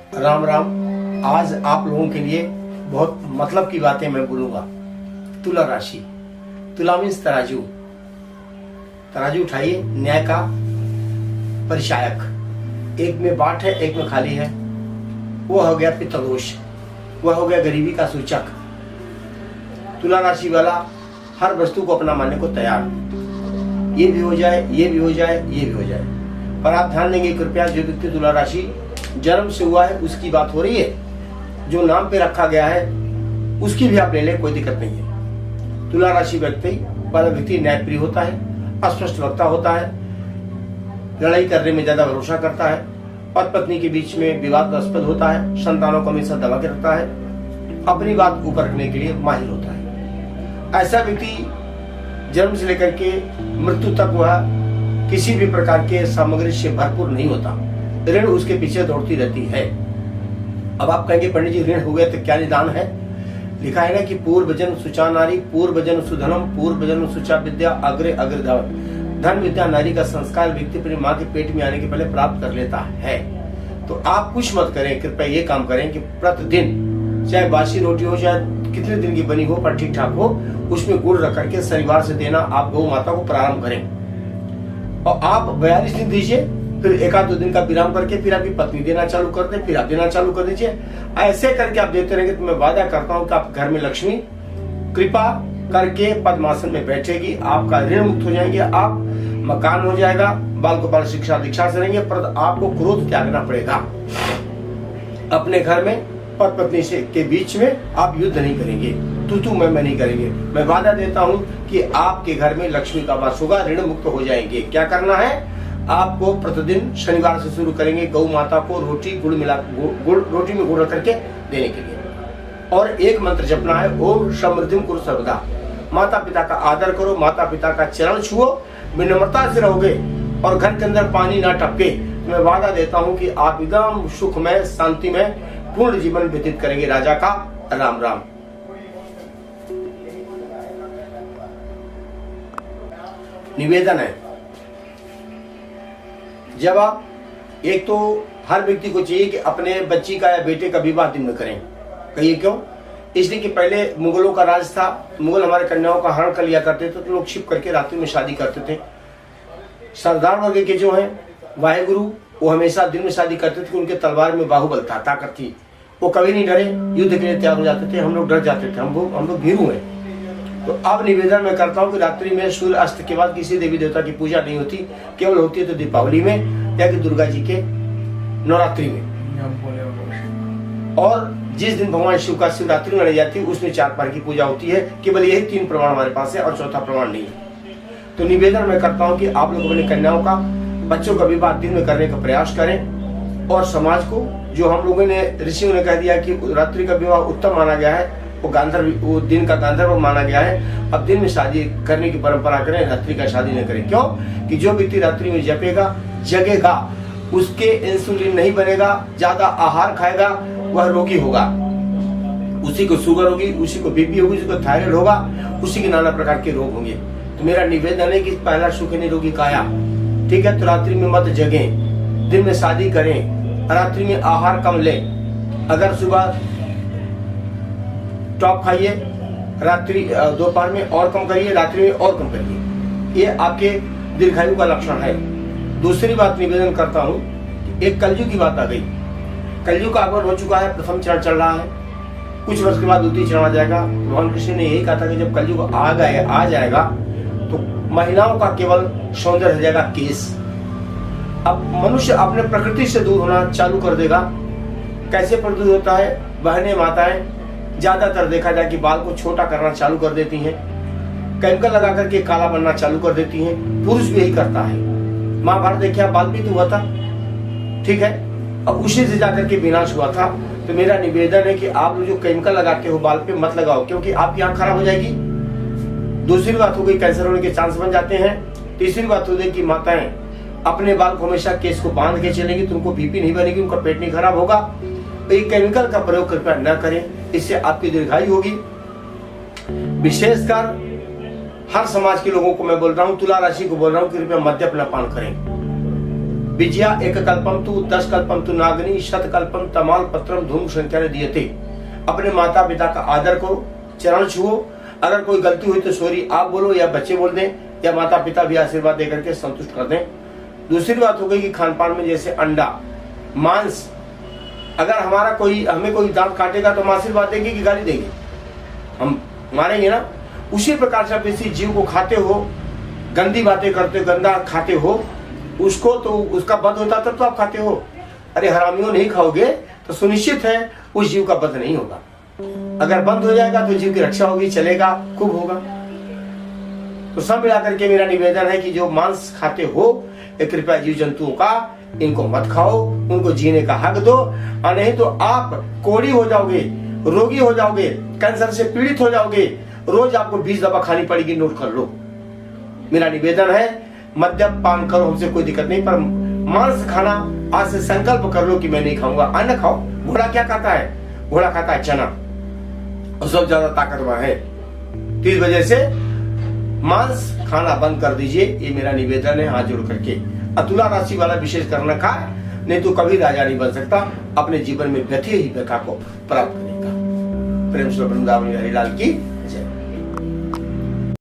राम राम। आज आप लोगों के लिए बहुत मतलब की बातें मैं बोलूंगा। तुला राशि, तुला मीन्स तराजू। तराजू उठाइए, न्याय का परिचायक। एक में बाट है, एक में खाली है। वो हो गया पित्तदोष, वह हो गया गरीबी का सूचक। तुला राशि वाला हर वस्तु को अपना मानने को तैयार, ये भी हो जाए, ये भी हो जाए, ये भी हो जाए। पर आप ध्यान देंगे कृपया, जो व्यक्ति तुला राशि जन्म से हुआ है उसकी बात हो रही है। जो नाम पे रखा गया है उसकी भी आप ले लें, कोई दिक्कत नहीं है। तुला राशि व्यक्ति वाला व्यक्ति न्यायप्रिय होता है, अस्पष्ट वक्ता होता है, लड़ाई करने में ज्यादा भरोसा करता है, पति पत्नी के बीच में विवादास्पद होता है, संतानों को हमेशा दबा के रखता है, अपनी बात ऊपर रखने के लिए माहिर होता है। ऐसा व्यक्ति जन्म से लेकर के मृत्यु तक वह किसी भी प्रकार के सामग्री से भरपूर नहीं होता, ऋण उसके पीछे दौड़ती रहती है। अब आप कहेंगे पंडित जी ऋण हो गया तो क्या निदान है? लिखा है ना कि पूर्व जन्म सुचा नारी, पूर्व जन्म सुधनम, पूर्व जन्म सुचा विद्या, अग्रे अग्र धन। धन विद्या नारी का संस्कार व्यक्ति अपनी माँ के पेट में आने के पहले प्राप्त कर लेता है। तो आप कुछ मत करें, कृपया ये काम करें कि प्रतिदिन चाहे बासी रोटी हो, चाहे कितने दिन की बनी हो पर ठीक ठाक हो, उसमें गुड़ रख करके शनिवार से देना आप गौ माता को प्रारंभ करें। और आप 42 दिन दीजिए, फिर एक आध 2 दिन का विराम करके फिर आपकी पत्नी देना चालू कर दे, फिर आप देना चालू कर दीजिए। ऐसे करके आप देते रहेंगे तो मैं वादा करता हूं कि आप घर में लक्ष्मी कृपा करके पद्मासन में बैठेगी, आपका ऋण मुक्त हो जाएंगे, आप मकान हो जाएगा, बाल गोपाल शिक्षा दीक्षा से रहेंगे। पर आपको क्रोध त्यागना पड़ेगा। अपने घर में पति पत्नी से के बीच में आप युद्ध नहीं करेंगे, तू मैं नहीं करेंगे। मैं वादा देता हूं कि आपके घर में लक्ष्मी का वास होगा, ऋण मुक्त हो जाएंगे। क्या करना है? आपको प्रतिदिन शनिवार से शुरू करेंगे गौ माता को रोटी गुड़ मिला रोटी में गुड़ करके देने के लिए। और एक मंत्र जपना है, ओम समृद्धिम कुरु सर्वदा। माता पिता का आदर करो, माता पिता का चरण छुओ, विनम्रता से रहोगे और घर के अंदर पानी ना टपके। मैं वादा देता हूं कि आप एकदम सुखमय शांतिमय पूर्ण जीवन व्यतीत करेंगे। राजा का राम राम। निवेदन है, जब आप एक तो हर व्यक्ति को चाहिए कि अपने बच्ची का या बेटे का विवाह दिन में करें। कहिए क्यों? इसलिए कि पहले मुगलों का राज था, मुगल हमारे कन्याओं का हरण कर लिया करते थे, तो लोग छिप करके रात्रि में शादी करते थे। सरदार वर्ग के जो हैं वाहेगुरु, वो हमेशा दिन में शादी करते थे, उनके तलवार में बाहुबल था, ताकत थी, वो कभी नहीं डरे, युद्ध के लिए तैयार हो जाते थे। हम लोग डर जाते थे, हम लोग भीरू हैं। तो अब निवेदन मैं करता हूँ कि रात्रि में सूर्य अस्त के बाद किसी देवी देवता की पूजा नहीं होती, केवल होती है तो दीपावली में या कि दुर्गा जी के नवरात्रि में। और जिस दिन भगवान शिव का शिवरात्रि मनाई जाती है उसमें 4 बार की पूजा होती है। केवल यही 3 प्रमाण हमारे पास है और चौथा प्रमाण नहीं है। तो निवेदन मैं करता हूँ कि आप लोग अपनी कन्याओं का, बच्चों का विवाह दिन में करने का प्रयास करें। और समाज को, जो हम लोगों ने ऋषियों ने कह दिया कि रात्रि का विवाह उत्तम माना गया है, वो दिन का गांधर्व माना गया है, अब दिन में शादी करने की परंपरा करें, रात्रि का शादी न करें। क्यों? कि जो व्यक्ति रात्रि में जपेगा जगेगा, उसके इंसुलिन नहीं बनेगा, ज्यादा आहार खाएगा वह रोगी होगा, उसी को शुगर होगी, उसी को बीपी होगी, उसी को थायराइड होगा, उसी के नाना प्रकार के रोग होंगे। तो मेरा निवेदन है कि पहला सुख निरोगी काया, ठीक है? तो रात्रि में मत जगें, दिन में शादी करें, रात्रि में आहार कम लें। अगर सुबह टॉप खाइए, रात्रि दोपहर में और कम करिए, रात्रि में और कम करिए। ये आपके दीर्घायु का लक्षण है। दूसरी बात निवेदन करता हूं, एक कलयुग की बात आ गई। कलयुग का आगमन हो चुका है, प्रथम चरण चल रहा है, कुछ वर्ष के बाद द्वितीय चरण आ जाएगा। भगवान कृष्ण ने यही कहा था कि जब कलयुग आ जाएगा तो महिलाओं का केवल सौंदर्य हो जाएगा केस। अब मनुष्य अपने प्रकृति से दूर होना चालू कर देगा। कैसे प्रदूर होता है? बहनें माताएं ज्यादातर देखा जाए कि बाल को छोटा करना चालू कर देती हैं, केमिकल लगा करके काला बनना चालू कर देती हैं। पुरुष भी यही करता है। महाभारत देखिए, बाल भी तो हुआ था, ठीक है? अब उसी से जाकर के विनाश हुआ था। तो मेरा निवेदन है कि आप लोग जो केमिकल लगाते हो बाल पे मत लगाओ, क्योंकि आपकी आंख खराब हो जाएगी। दूसरी बात हो गई, कैंसर होने के चांस बन जाते हैं। तीसरी बात हो गई कि माताएं अपने बाल को हमेशा केस को बांध के चलेंगी तो उनको बीपी नहीं बनेगी, उनका पेट नहीं खराब होगा। तो ये केमिकल का प्रयोग कृपया न करें, इससे आपकी दीर्घायु होगी। विशेषकर हर समाज के लोगों को मैं बोल रहा हूँ, तुला राशि को बोल रहा हूँ, कृपया मद्यप न पान करें। विजया एक कल्पम तु 10 कल्पम तु नागनी शत कल्पम तमाल पत्रम धूम संख्या ने दिए थे। अपने माता पिता का आदर करो, चरण छुओ, अगर कोई गलती हुई तो सॉरी आप बोलो या बच्चे बोल दें या माता पिता भी आशीर्वाद देकर के संतुष्ट कर दें। दूसरी बात हो गई कि खान पान में जैसे अंडा, मांस, अगर हमें कोई दांत काटेगा तो हम आशीर्वाद देंगे कि गाली देंगे? हम मारेंगे ना। उसी प्रकार से आप किसी जीव को खाते हो, गंदी बातें करते हो, गंदा खाते हो, उसको तो उसका वध होता तब तो आप खाते हो। अरे हरामियों नहीं खाओगे तो सुनिश्चित है उस जीव का वध नहीं होगा। अगर बंद हो जाएगा तो जीव की रक्षा होगी, चलेगा, खूब होगा। तो सब मिलाकर के मेरा निवेदन है कि जो मांस खाते हो कृपया जीव जंतुओं का इनको मत खाओ, उनको जीने का हक दो, और नहीं तो आप कोढ़ी हो जाओगे, रोगी हो जाओगे, कैंसर से पीड़ित हो जाओगे, रोज आपको 20 दवा खानी पड़ेगी, नोट कर लो। मेरा निवेदन है मद्यपान पान करो, हमसे कोई दिक्कत नहीं, पर मांस खाना आज से संकल्प कर लो कि मैं नहीं खाऊंगा। अन्न खाओ। घोड़ा क्या खाता है? घोड़ा खाता है चना, और सब ज्यादा ताकतवर है। तो इस वजह से मांस खाना बंद कर दीजिए, ये मेरा निवेदन है हाथ जोड़ करके। तुला राशि वाला विशेष करना का, नहीं तो कभी राजा नहीं बन सकता, अपने जीवन में व्यथा ही व्यथा को प्राप्त करेगा। प्रेम से वृंदावन हरिलाल की